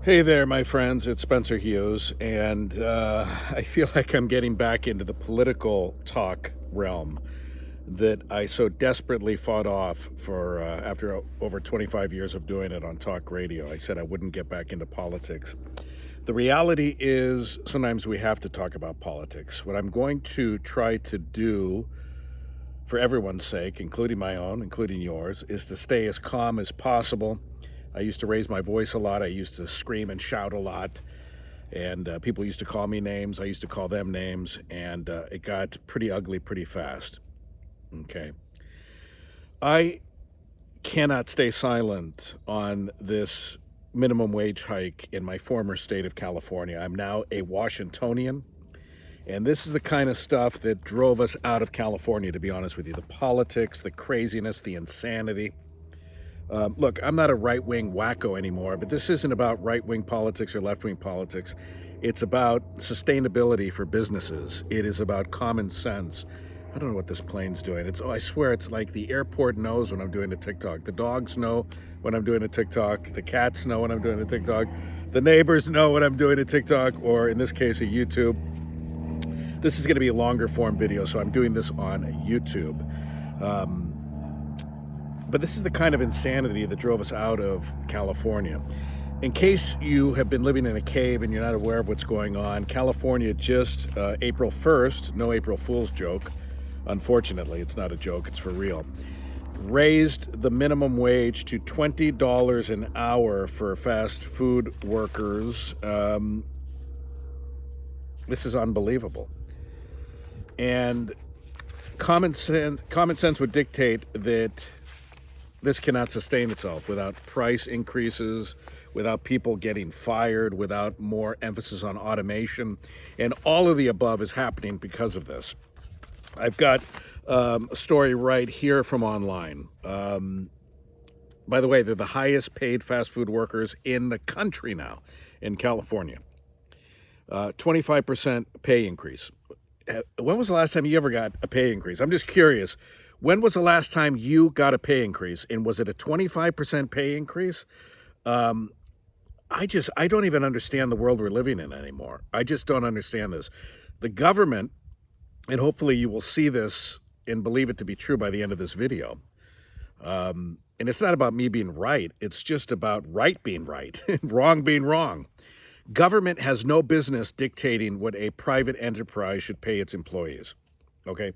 Hey there, my friends. It's Spencer Hughes, and I feel like I'm getting back into the political talk realm that I so desperately fought off for after over 25 years of doing it on talk radio. I said I wouldn't get back into politics. The reality is sometimes we have to talk about politics. What I'm going to try to do for everyone's sake, including my own, including yours, is to stay as calm as possible. I used to raise my voice a lot. I used to scream and shout a lot. And people used to call me names. I used to call them names. And it got pretty ugly pretty fast. Okay. I cannot stay silent on this minimum wage hike in my former state of California. I'm now a Washingtonian. And this is the kind of stuff that drove us out of California, to be honest with you. The politics, the craziness, the insanity. Look, I'm not a right-wing wacko anymore, but this isn't about right-wing politics or left-wing politics. It's about sustainability for businesses. It is about common sense. I don't know what this plane's doing. I swear it's like the airport knows when I'm doing a TikTok. The dogs know when I'm doing a TikTok. The cats know when I'm doing a TikTok. The neighbors know when I'm doing a TikTok, or in this case, a YouTube. This is going to be a longer form video, so I'm doing this on YouTube. But this is the kind of insanity that drove us out of California. In case you have been living in a cave and you're not aware of what's going on, California just April 1st, no April Fool's joke, unfortunately, it's not a joke, it's for real, raised the minimum wage to $20 an hour for fast food workers. This is unbelievable. And common sense would dictate that this cannot sustain itself without price increases, without people getting fired, without more emphasis on automation. And all of the above is happening because of this. I've got a story right here from online. By the way, they're the highest paid fast food workers in the country now in California. 25% pay increase. When was the last time you ever got a pay increase? I'm just curious. When was the last time you got a pay increase? And was it a 25% pay increase? I don't even understand the world we're living in anymore. I just don't understand this. The government, and hopefully you will see this and believe it to be true by the end of this video. And it's not about me being right. It's just about right being right, wrong being wrong. Government has no business dictating what a private enterprise should pay its employees. Okay?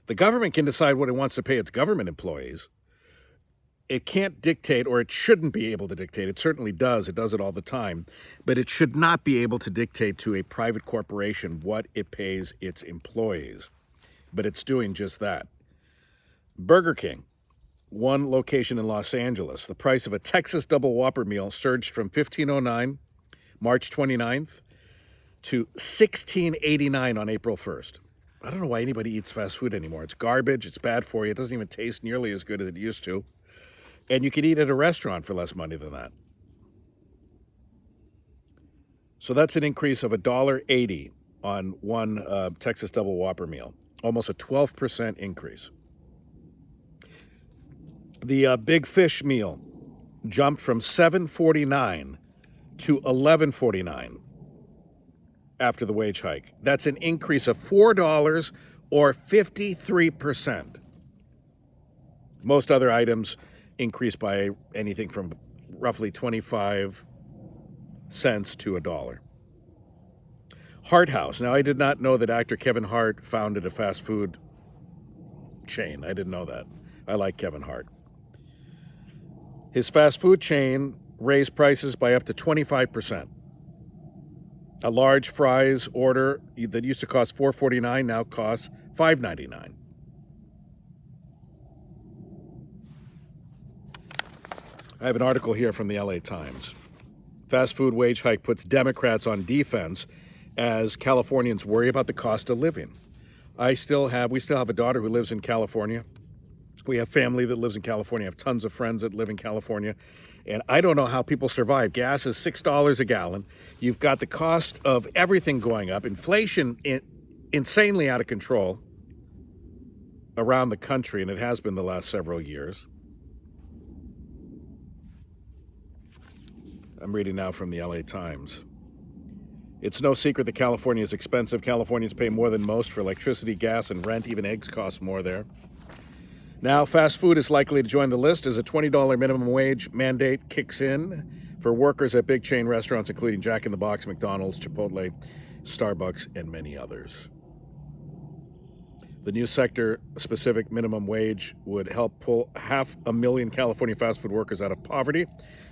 The government can decide what it wants to pay its government employees. It can't dictate, or it shouldn't be able to dictate. It certainly does. It does it all the time. But it should not be able to dictate to a private corporation what it pays its employees. But it's doing just that. Burger King, one location in Los Angeles. The price of a Texas Double Whopper meal surged from $15.09 March 29th to $16.89 on April 1st. I don't know why anybody eats fast food anymore. It's garbage. It's bad for you. It doesn't even taste nearly as good as it used to. And you can eat at a restaurant for less money than that. So that's an increase of $1.80 on one Texas Double Whopper meal. Almost a 12% increase. The Big Fish meal jumped from $7.49 to $11.49 after the wage hike. That's an increase of $4 or 53%. Most other items increased by anything from roughly 25 cents to $1. Hart House. Now, I did not know that actor Kevin Hart founded a fast food chain. I didn't know that. I like Kevin Hart. His fast food chain raised prices by up to 25%. A large fries order that used to cost $4.49 now costs $5.99. I have an article here from the LA Times. Fast food wage hike puts Democrats on defense as Californians worry about the cost of living. We still have a daughter who lives in California. We have family that lives in California. I have tons of friends that live in California. And I don't know how people survive. Gas is $6 a gallon. You've got the cost of everything going up. Inflation insanely out of control around the country, and it has been the last several years. I'm reading now from the LA Times. It's no secret that California is expensive. Californians pay more than most for electricity, gas, and rent. Even eggs cost more there. Now, fast food is likely to join the list as a $20 minimum wage mandate kicks in for workers at big chain restaurants, including Jack in the Box, McDonald's, Chipotle, Starbucks, and many others. The new sector-specific minimum wage would help pull 500,000 California fast food workers out of poverty,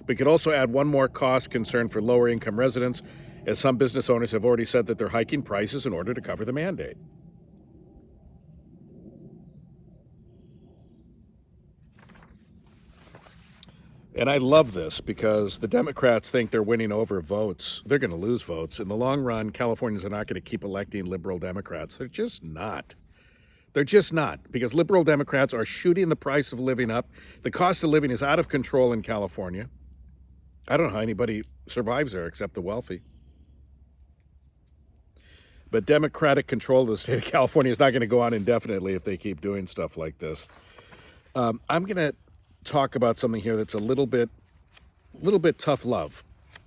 but could also add one more cost concern for lower-income residents, as some business owners have already said that they're hiking prices in order to cover the mandate. And I love this because the Democrats think they're winning over votes. They're going to lose votes. In the long run, Californians are not going to keep electing liberal Democrats. They're just not. They're just not, because liberal Democrats are shooting the price of living up. The cost of living is out of control in California. I don't know how anybody survives there except the wealthy. But Democratic control of the state of California is not going to go on indefinitely if they keep doing stuff like this. I'm going to talk about something here that's a little bit tough love,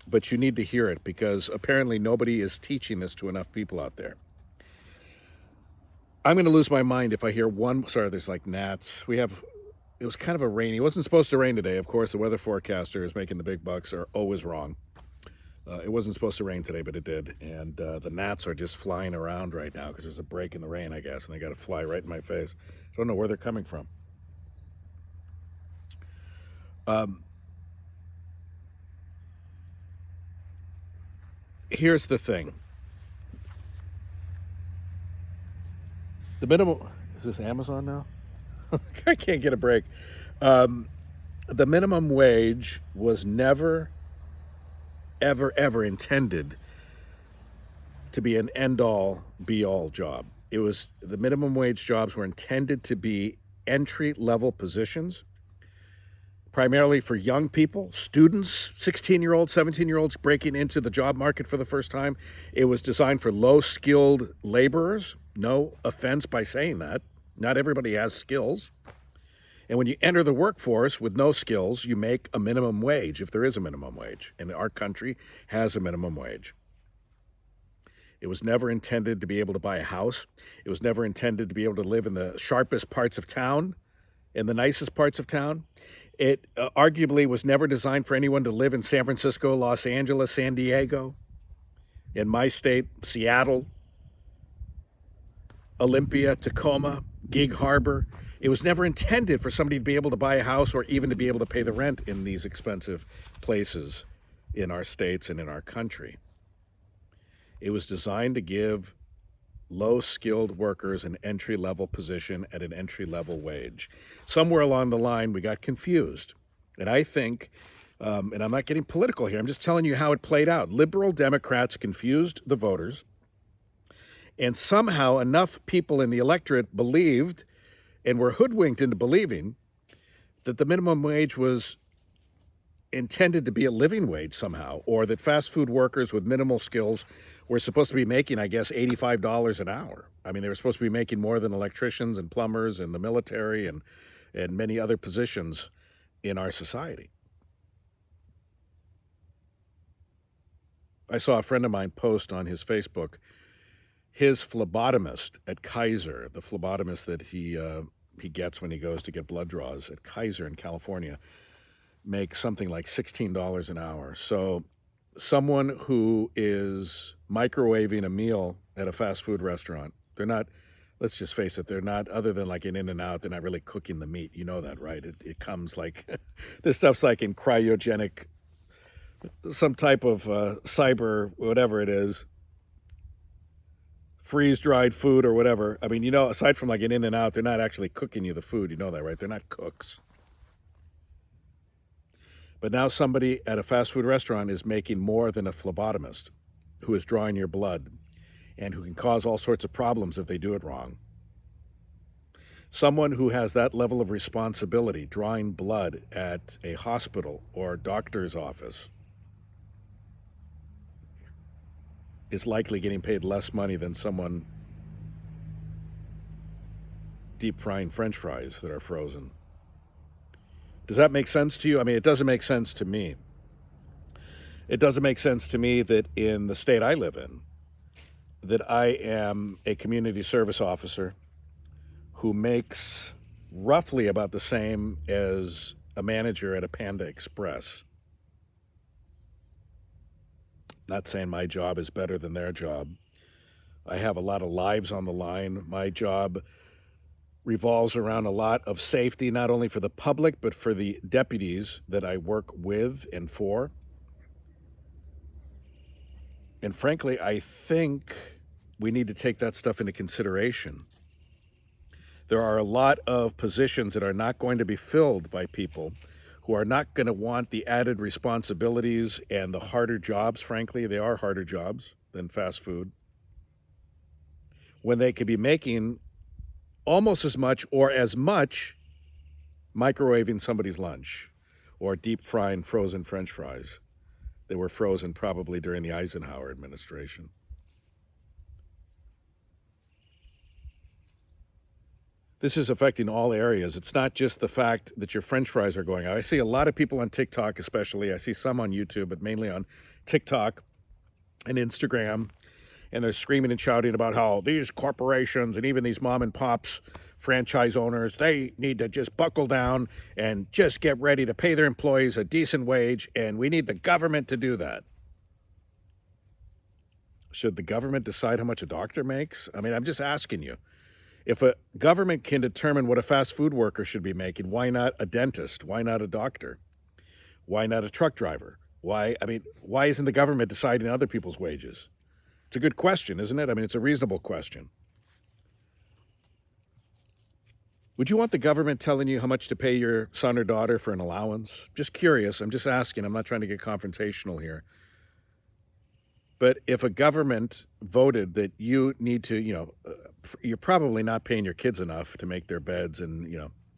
but you need to hear it because apparently nobody is teaching this to enough people out there. I'm going to lose my mind if I hear there's like gnats. It was kind of it wasn't supposed to rain today. Of course, the weather forecaster is making the big bucks are always wrong. It wasn't supposed to rain today, but it did. And the gnats are just flying around right now because there's a break in the rain, I guess, and they got to fly right in my face. I don't know where they're coming from. Here's the thing. The minimum, is this Amazon now? I can't get a break. The minimum wage was never, ever intended to be an end-all, be-all job. The minimum wage jobs were intended to be entry-level positions, primarily for young people, students, 16-year-olds, 17-year-olds breaking into the job market for the first time. It was designed for low-skilled laborers. No offense by saying that. Not everybody has skills. And when you enter the workforce with no skills, you make a minimum wage, if there is a minimum wage. And our country has a minimum wage. It was never intended to be able to buy a house. It was never intended to be able to live in the sharpest parts of town, in the nicest parts of town. It arguably was never designed for anyone to live in San Francisco, Los Angeles, San Diego, in my state, Seattle, Olympia, Tacoma, Gig Harbor. It was never intended for somebody to be able to buy a house or even to be able to pay the rent in these expensive places in our states and in our country. It was designed to give low-skilled workers an entry-level position at an entry-level wage. Somewhere along the line, we got confused. And I think, and I'm not getting political here, I'm just telling you how it played out. Liberal Democrats confused the voters, and somehow enough people in the electorate believed and were hoodwinked into believing that the minimum wage was intended to be a living wage somehow, or that fast food workers with minimal skills were supposed to be making, I guess, $85 an hour. I mean, they were supposed to be making more than electricians and plumbers and the military and many other positions in our society. I saw a friend of mine post on his Facebook, his phlebotomist at Kaiser, the phlebotomist that he gets when he goes to get blood draws at Kaiser in California, makes something like $16 an hour. So someone who is microwaving a meal at a fast food restaurant, they're not, let's just face it, they're not, other than like an In-N-Out, they're not really cooking the meat. You know that, right? It comes like, this stuff's like in cryogenic, some type of cyber, whatever it is, freeze-dried food or whatever. I mean, you know, aside from like an In-N-Out, they're not actually cooking you the food. You know that, right? They're not cooks. But now somebody at a fast food restaurant is making more than a phlebotomist who is drawing your blood and who can cause all sorts of problems if they do it wrong. Someone who has that level of responsibility, drawing blood at a hospital or doctor's office, is likely getting paid less money than someone deep frying French fries that are frozen. Does that make sense to you? I mean, it doesn't make sense to me. It doesn't make sense to me that in the state I live in, that I am a community service officer who makes roughly about the same as a manager at a Panda Express. Not saying my job is better than their job. I have a lot of lives on the line. My job revolves around a lot of safety, not only for the public, but for the deputies that I work with and for. And frankly, I think we need to take that stuff into consideration. There are a lot of positions that are not going to be filled by people who are not going to want the added responsibilities and the harder jobs. Frankly, they are harder jobs than fast food, when they could be making almost as much or as much microwaving somebody's lunch or deep frying frozen French fries. They were frozen probably during the Eisenhower administration. This is affecting all areas. It's not just the fact that your French fries are going out. I see a lot of people on TikTok, especially. I see some on YouTube, but mainly on TikTok and Instagram. And they're screaming and shouting about how these corporations and even these mom and pops, franchise owners, they need to just buckle down and just get ready to pay their employees a decent wage, and we need the government to do that. Should the government decide how much a doctor makes? I mean, I'm just asking you. If a government can determine what a fast food worker should be making, why not a dentist? Why not a doctor? Why not a truck driver? Why isn't the government deciding other people's wages? It's a good question, isn't it? I mean, it's a reasonable question. Would you want the government telling you how much to pay your son or daughter for an allowance? Just curious. I'm just asking. I'm not trying to get confrontational here. But if a government voted that you need to, you're probably not paying your kids enough to make their beds, and,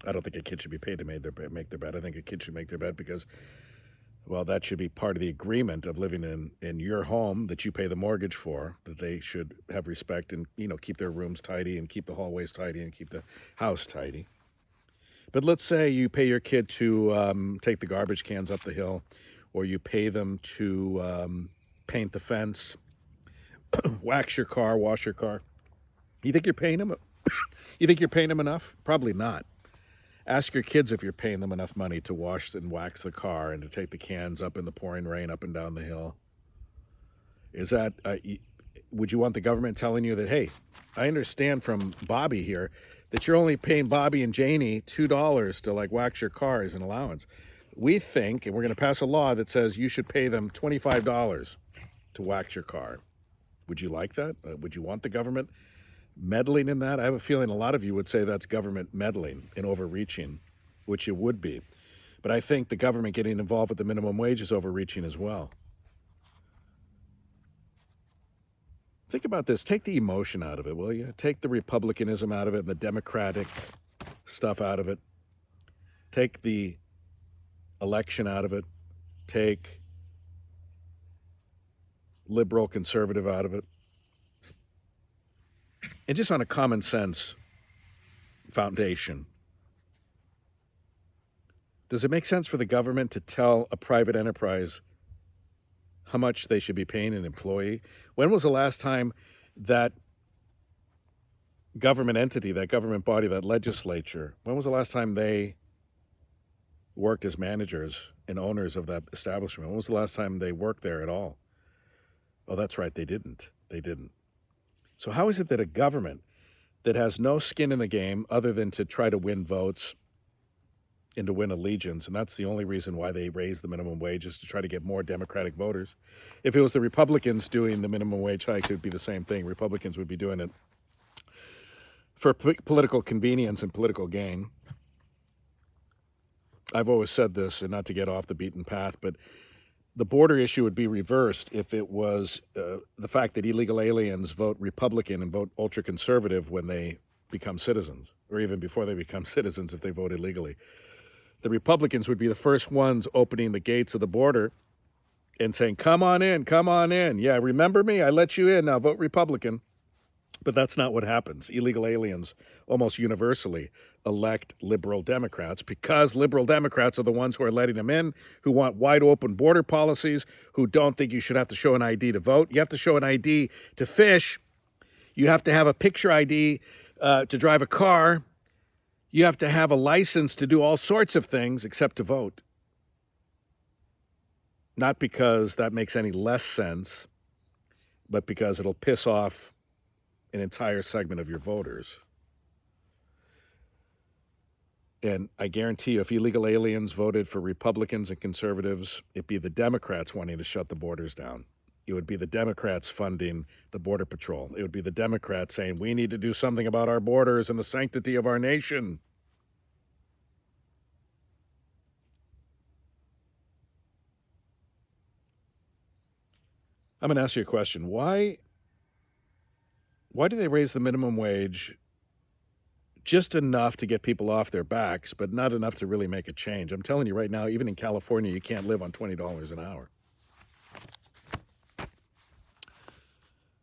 I don't think a kid should be paid to make their bed. I think a kid should make their bed because, well, that should be part of the agreement of living in your home that you pay the mortgage for, that they should have respect and, keep their rooms tidy and keep the hallways tidy and keep the house tidy. But let's say you pay your kid to take the garbage cans up the hill, or you pay them to paint the fence, wax your car, wash your car. You think you're paying them? You think you're paying them enough? Probably not. Ask your kids if you're paying them enough money to wash and wax the car and to take the cans up in the pouring rain up and down the hill. Is that, would you want the government telling you that, hey, I understand from Bobby here that you're only paying Bobby and Janie $2 to wax your car as an allowance? We think, and we're going to pass a law that says you should pay them $25 to wax your car. Would you like that? Would you want the government meddling in that? I have a feeling a lot of you would say that's government meddling and overreaching, which it would be. But I think the government getting involved with the minimum wage is overreaching as well. Think about this. Take the emotion out of it, will you? Take the Republicanism out of it and the Democratic stuff out of it. Take the election out of it. Take liberal conservative out of it. And just on a common sense foundation, does it make sense for the government to tell a private enterprise how much they should be paying an employee? When was the last time that government entity, that government body, that legislature, when was the last time they worked as managers and owners of that establishment? When was the last time they worked there at all? Oh, that's right, they didn't. They didn't. So how is it that a government that has no skin in the game other than to try to win votes and to win allegiance, and that's the only reason why they raise the minimum wage, is to try to get more Democratic voters. If it was the Republicans doing the minimum wage hike, it would be the same thing. Republicans would be doing it for political convenience and political gain. I've always said this, and not to get off the beaten path, but the border issue would be reversed if it was the fact that illegal aliens vote Republican and vote ultra-conservative when they become citizens, or even before they become citizens if they vote illegally. The Republicans would be the first ones opening the gates of the border and saying, come on in, come on in. Yeah, remember me? I let you in. Now vote Republican. But that's not what happens. Illegal aliens almost universally elect liberal Democrats because liberal Democrats are the ones who are letting them in, who want wide open border policies, who don't think you should have to show an ID to vote. You have to show an ID to fish. You have to have a picture ID to drive a car. You have to have a license to do all sorts of things except to vote. Not because that makes any less sense, but because it'll piss off an entire segment of your voters. And I guarantee you, if illegal aliens voted for Republicans and conservatives, it'd be the Democrats wanting to shut the borders down. It would be the Democrats funding the Border Patrol. It would be the Democrats saying, we need to do something about our borders and the sanctity of our nation. I'm going to ask you a question. Why do they raise the minimum wage just enough to get people off their backs, but not enough to really make a change? I'm telling you right now, even in California, you can't live on $20 an hour.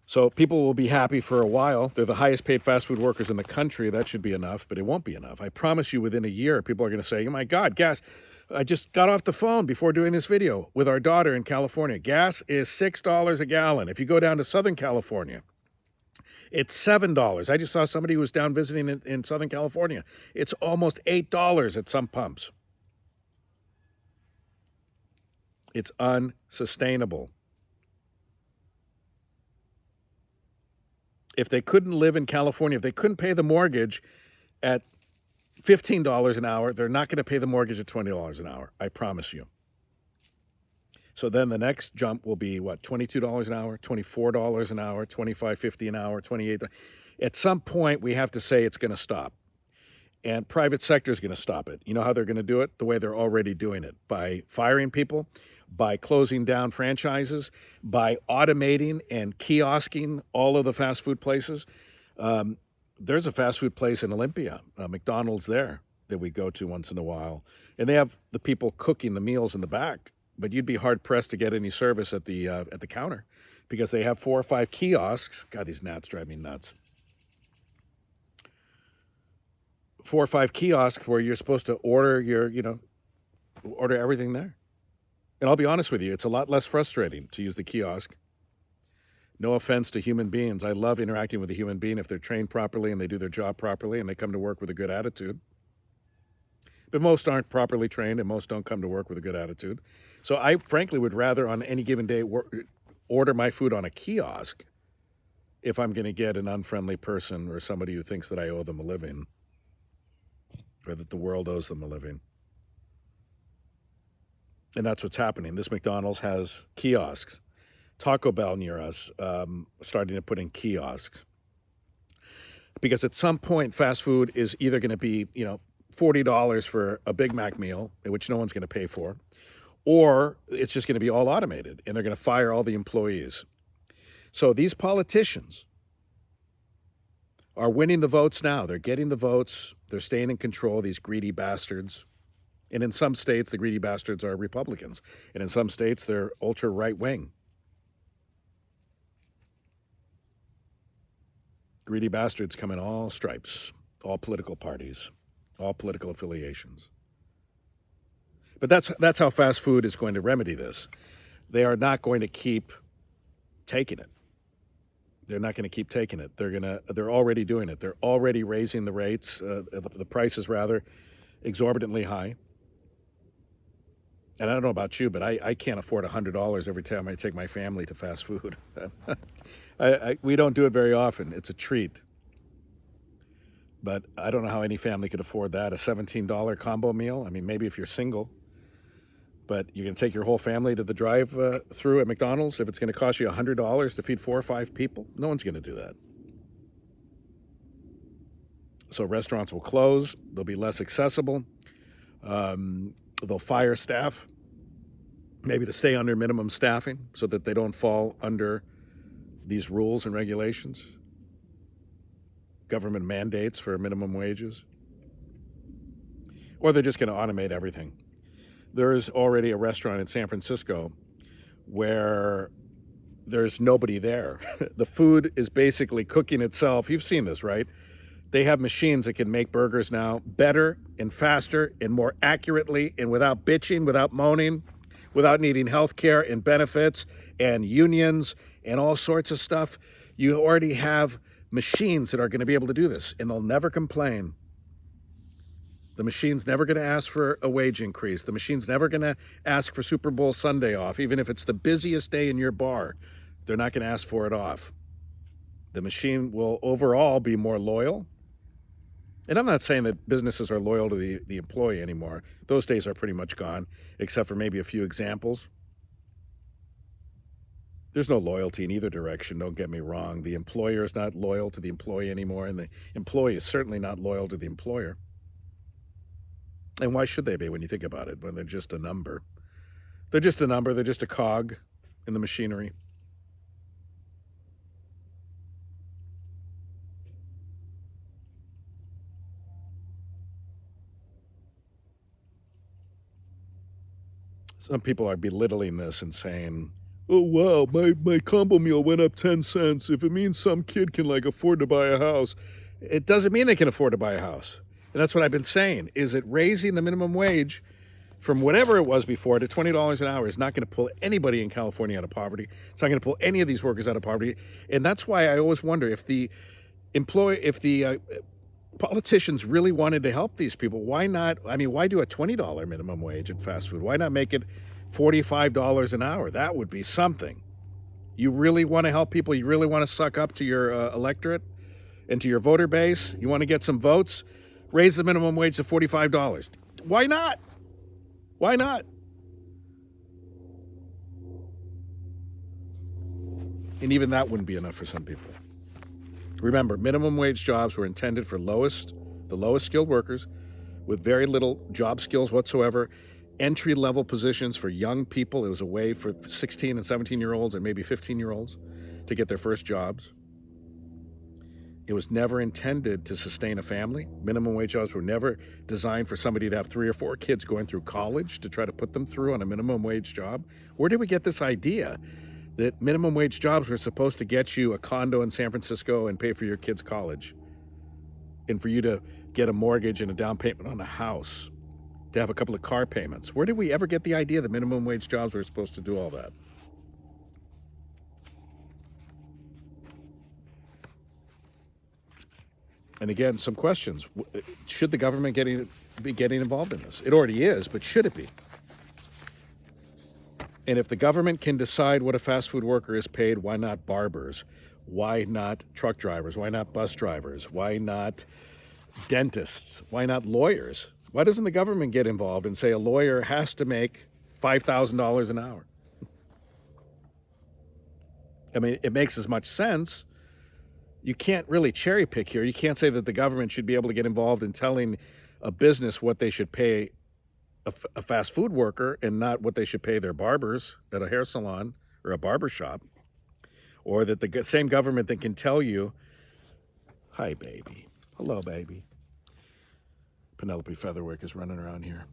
So people will be happy for a while. They're the highest paid fast food workers in the country. That should be enough, but it won't be enough. I promise you within a year, people are going to say, oh my God, gas. I just got off the phone before doing this video with our daughter in California. Gas is $6 a gallon. If you go down to Southern California, it's $7. I just saw somebody who was down visiting in Southern California. It's almost $8 at some pumps. It's unsustainable. If they couldn't live in California, if they couldn't pay the mortgage at $15 an hour, they're not going to pay the mortgage at $20 an hour. I promise you. So then the next jump will be what? $22 an hour, $24 an hour, $25.50 an hour, $28. At some point, we have to say it's going to stop. And private sector is going to stop it. You know how they're going to do it? The way they're already doing it, by firing people, by closing down franchises, by automating and kiosking all of the fast food places. There's a fast food place in Olympia, McDonald's there, that we go to once in a while. And they have the people cooking the meals in the back, but you'd be hard-pressed to get any service at the counter because they have 4 or 5 kiosks. God, these gnats drive me nuts. 4 or 5 kiosks where you're supposed to order order everything there. And I'll be honest with you, it's a lot less frustrating to use the kiosk. No offense to human beings. I love interacting with a human being if they're trained properly and they do their job properly and they come to work with a good attitude. But most aren't properly trained and most don't come to work with a good attitude. So I frankly would rather on any given day order my food on a kiosk if I'm going to get an unfriendly person or somebody who thinks that I owe them a living or that the world owes them a living. And that's what's happening. This McDonald's has kiosks. Taco Bell near us starting to put in kiosks. Because at some point, fast food is either going to be, $40 for a Big Mac meal, which no one's going to pay for, or it's just going to be all automated, and they're going to fire all the employees. So these politicians are winning the votes now. They're getting the votes. They're staying in control, these greedy bastards. And in some states, the greedy bastards are Republicans. And in some states, they're ultra right-wing. Greedy bastards come in all stripes, all political parties, all political affiliations. But that's how fast food is going to remedy this. They are not going to keep taking it. They're not going to keep taking it. They're already doing it. They're already raising the rates, the prices rather, exorbitantly high. And I don't know about you, but I can't afford $100 every time I take my family to fast food. We don't do it very often. It's a treat. But I don't know how any family could afford that. A $17 combo meal? I mean, maybe if you're single. But you're going to take your whole family to the drive-through at McDonald's if it's going to cost you $100 to feed 4 or 5 people? No one's going to do that. So restaurants will close. They'll be less accessible. They'll fire staff, maybe to stay under minimum staffing so that they don't fall under these rules and regulations. Government mandates for minimum wages. Or they're just going to automate everything. There is already a restaurant in San Francisco where there's nobody there. The food is basically cooking itself. You've seen this, right? They have machines that can make burgers now better and faster and more accurately and without bitching, without moaning, without needing health care and benefits and unions and all sorts of stuff. You already have machines that are going to be able to do this, and they'll never complain. The machine's never going to ask for a wage increase. The machine's never going to ask for Super Bowl Sunday off. Even if it's the busiest day in your bar, they're not going to ask for it off. The machine will overall be more loyal. And I'm not saying that businesses are loyal to the employee anymore. Those days are pretty much gone, except for maybe a few examples. There's no loyalty in either direction, don't get me wrong. The employer is not loyal to the employee anymore, and the employee is certainly not loyal to the employer. And why should they be when you think about it, when they're just a number? They're just a number, they're just a cog in the machinery. Some people are belittling this and saying, oh, wow, my combo meal went up 10 cents. If it means some kid can, afford to buy a house, it doesn't mean they can afford to buy a house. And that's what I've been saying, is that raising the minimum wage from whatever it was before to $20 an hour is not going to pull anybody in California out of poverty. It's not going to pull any of these workers out of poverty. And that's why I always wonder if the politicians really wanted to help these people, why not? I mean, why do a $20 minimum wage in fast food? Why not make it $45 an hour? That would be something. You really want to help people? You really want to suck up to your electorate and to your voter base? You want to get some votes? Raise the minimum wage to $45. Why not? Why not? And even that wouldn't be enough for some people. Remember, minimum wage jobs were intended for the lowest skilled workers with very little job skills whatsoever, entry-level positions for young people. It was a way for 16 and 17-year-olds and maybe 15-year-olds to get their first jobs. It was never intended to sustain a family. Minimum wage jobs were never designed for somebody to have 3 or 4 kids going through college to try to put them through on a minimum wage job. Where did we get this idea that minimum wage jobs were supposed to get you a condo in San Francisco and pay for your kids' college, and for you to get a mortgage and a down payment on a house, to have a couple of car payments? Where did we ever get the idea that minimum wage jobs were supposed to do all that? And again, some questions. Should the government be getting involved in this? It already is, but should it be? And if the government can decide what a fast food worker is paid, why not barbers? Why not truck drivers? Why not bus drivers? Why not dentists? Why not lawyers? Why doesn't the government get involved and say a lawyer has to make $5,000 an hour? I mean, it makes as much sense. You can't really cherry pick here. You can't say that the government should be able to get involved in telling a business what they should pay a fast food worker and not what they should pay their barbers at a hair salon or a barber shop. Or that the same government that can tell you, hi, baby. Hello, baby. Penelope Featherwick is running around here.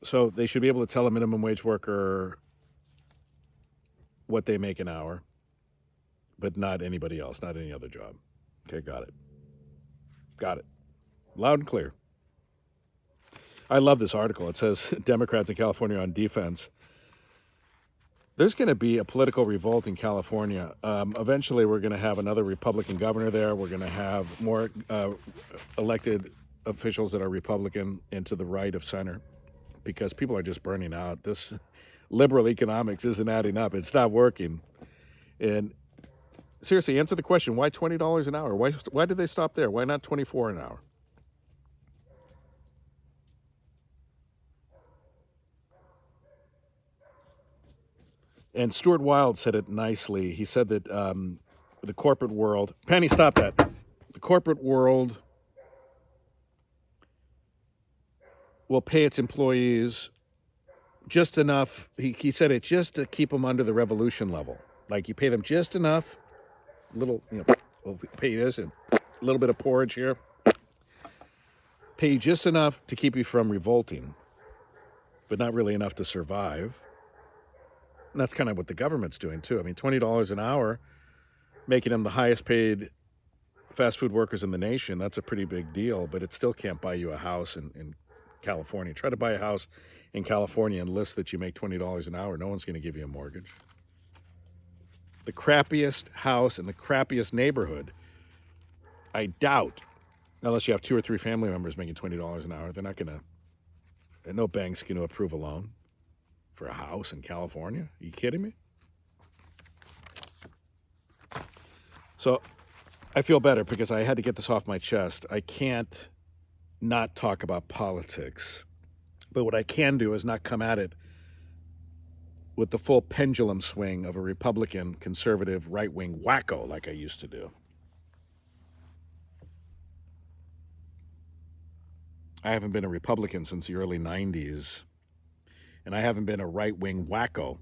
So they should be able to tell a minimum wage worker what they make an hour, but not anybody else, not any other job. Okay, got it. Got it. Loud and clear. I love this article. It says Democrats in California on defense. There's going to be a political revolt in California. Eventually, we're going to have another Republican governor there. We're going to have more elected officials that are Republican and to the right of center, because people are just burning out. This liberal economics isn't adding up. It's not working. And seriously, answer the question, why $20 an hour? Why did they stop there? Why not $24 an hour? And Stuart Wilde said it nicely. He said that the corporate world... Penny, stop that. The corporate world will pay its employees just enough. He said it just to keep them under the revolution level. Like, you pay them just enough, we'll pay you this, and a little bit of porridge here. pay you just enough to keep you from revolting, but not really enough to survive. And that's kind of what the government's doing too. I mean, $20 an hour, making them the highest paid fast food workers in the nation, that's a pretty big deal, but it still can't buy you a house in California. Try to buy a house in California and list that you make $20 an hour. No one's going to give you a mortgage. The crappiest house in the crappiest neighborhood, I doubt, unless you have 2 or 3 family members making $20 an hour, they're not going to, no bank's going to approve a loan for a house in California. Are you kidding me? So I feel better because I had to get this off my chest. I can't not talk about politics. But what I can do is not come at it with the full pendulum swing of a Republican, conservative, right-wing wacko like I used to do. I haven't been a Republican since the early 90s, and I haven't been a right-wing wacko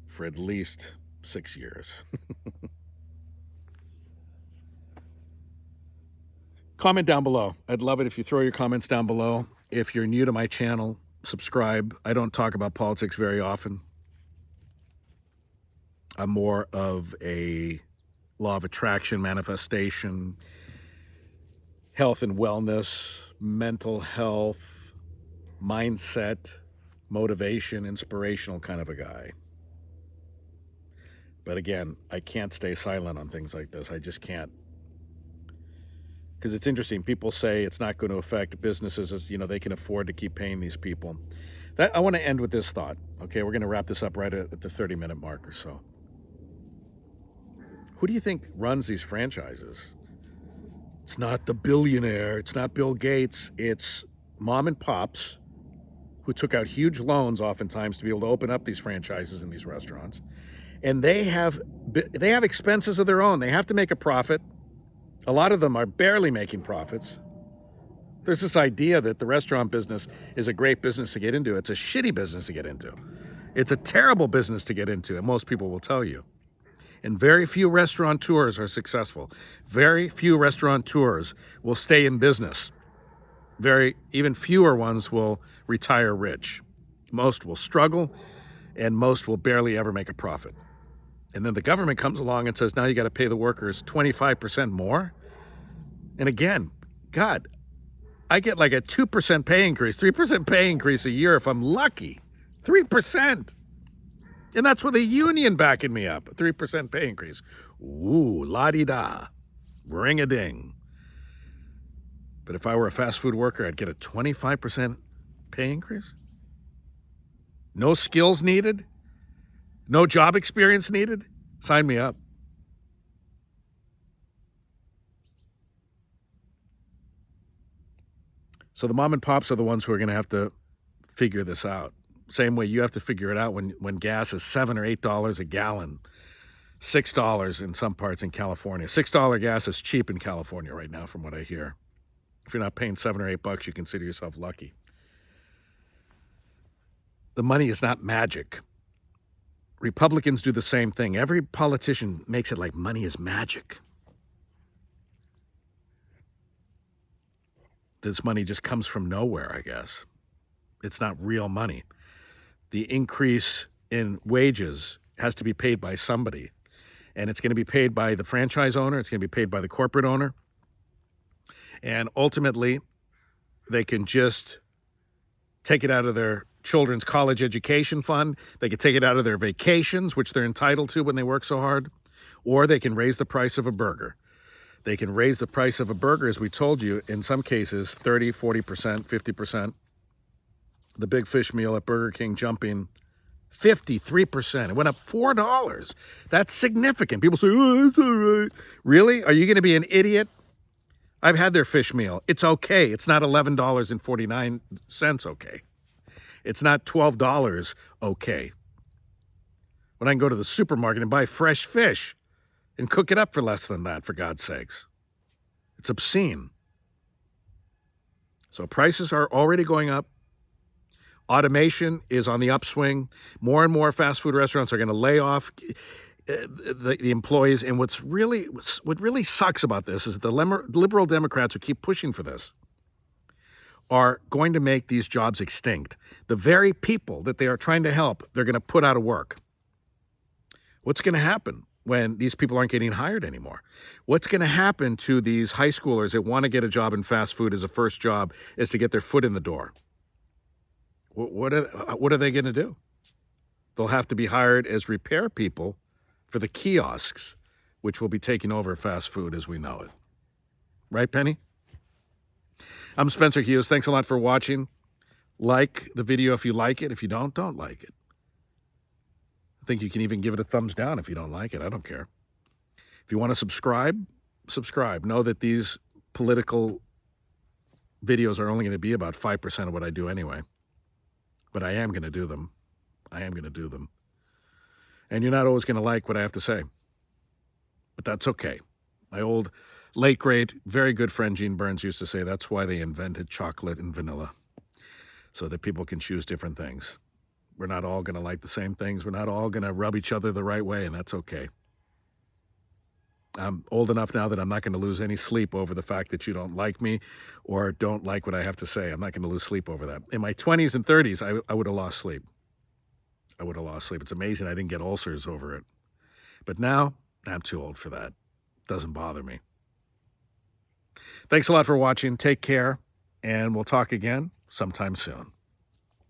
for at least 6 years. Comment down below. I'd love it if you throw your comments down below. If you're new to my channel, subscribe. I don't talk about politics very often. I'm more of a law of attraction manifestation, health and wellness, mental health, mindset, motivation, inspirational kind of a guy. But again, I can't stay silent on things like this. I just can't. Because it's interesting. People say it's not going to affect businesses as, they can afford to keep paying these people. I want to end with this thought. Okay, we're going to wrap this up right at the 30-minute mark or so. Who do you think runs these franchises? It's not the billionaire. It's not Bill Gates. It's mom and pops who took out huge loans oftentimes to be able to open up these franchises in these restaurants. And they have expenses of their own. They have to make a profit. A lot of them are barely making profits. There's this idea that the restaurant business is a great business to get into. It's a shitty business to get into. It's a terrible business to get into, and most people will tell you. And very few restaurateurs are successful. Very few restaurateurs will stay in business. Even fewer ones will retire rich. Most will struggle, and most will barely ever make a profit. And then the government comes along and says, now you got to pay the workers 25% more. And again, God, I get like a 2% pay increase, 3% pay increase a year if I'm lucky. 3%. And that's with a union backing me up, a 3% pay increase. Ooh, la-di-da, ring-a-ding. But if I were a fast food worker, I'd get a 25% pay increase? No skills needed? No job experience needed? Sign me up. So the mom and pops are the ones who are going to have to figure this out. Same way you have to figure it out when gas is $7 or $8 a gallon, $6 in some parts in California. $6 gas is cheap in California right now, from what I hear. If you're not paying $7 or $8, you consider yourself lucky. The money is not magic. Republicans do the same thing. Every politician makes it like money is magic. This money just comes from nowhere, I guess. It's not real money. The increase in wages has to be paid by somebody. And it's going to be paid by the franchise owner. It's going to be paid by the corporate owner. And ultimately, they can just take it out of their children's college education fund. They can take it out of their vacations, which they're entitled to when they work so hard. Or they can raise the price of a burger. They can raise the price of a burger, as we told you, in some cases, 30, 40%, 50%. The big fish meal at Burger King jumping 53%. It went up $4. That's significant. People say, oh, it's all right. Really? Are you going to be an idiot? I've had their fish meal. It's okay. It's not $11.49 okay. It's not $12 okay. When I can go to the supermarket and buy fresh fish and cook it up for less than that, for God's sakes. It's obscene. So prices are already going up. Automation is on the upswing. More and more fast food restaurants are going to lay off the employees. And what really sucks about this is the liberal Democrats who keep pushing for this are going to make these jobs extinct. The very people that they are trying to help, they're going to put out of work. What's going to happen when these people aren't getting hired anymore? What's going to happen to these high schoolers that want to get a job in fast food as a first job, is to get their foot in the door? What are they going to do? They'll have to be hired as repair people for the kiosks, which will be taking over fast food as we know it. Right, Penny? I'm Spencer Hughes. Thanks a lot for watching. Like the video if you like it. If you don't like it. I think you can even give it a thumbs down if you don't like it. I don't care. If you want to subscribe. Know that these political videos are only going to be about 5% of what I do anyway. But I am going to do them. And you're not always going to like what I have to say. But that's okay. My old, late, great, very good friend Gene Burns used to say that's why they invented chocolate and vanilla, so that people can choose different things. We're not all going to like the same things. We're not all going to rub each other the right way, and that's okay. I'm old enough now that I'm not going to lose any sleep over the fact that you don't like me or don't like what I have to say. I'm not going to lose sleep over that. In my 20s and 30s, I would have lost sleep. It's amazing I didn't get ulcers over it. But now, I'm too old for that. Doesn't bother me. Thanks a lot for watching. Take care, and we'll talk again sometime soon.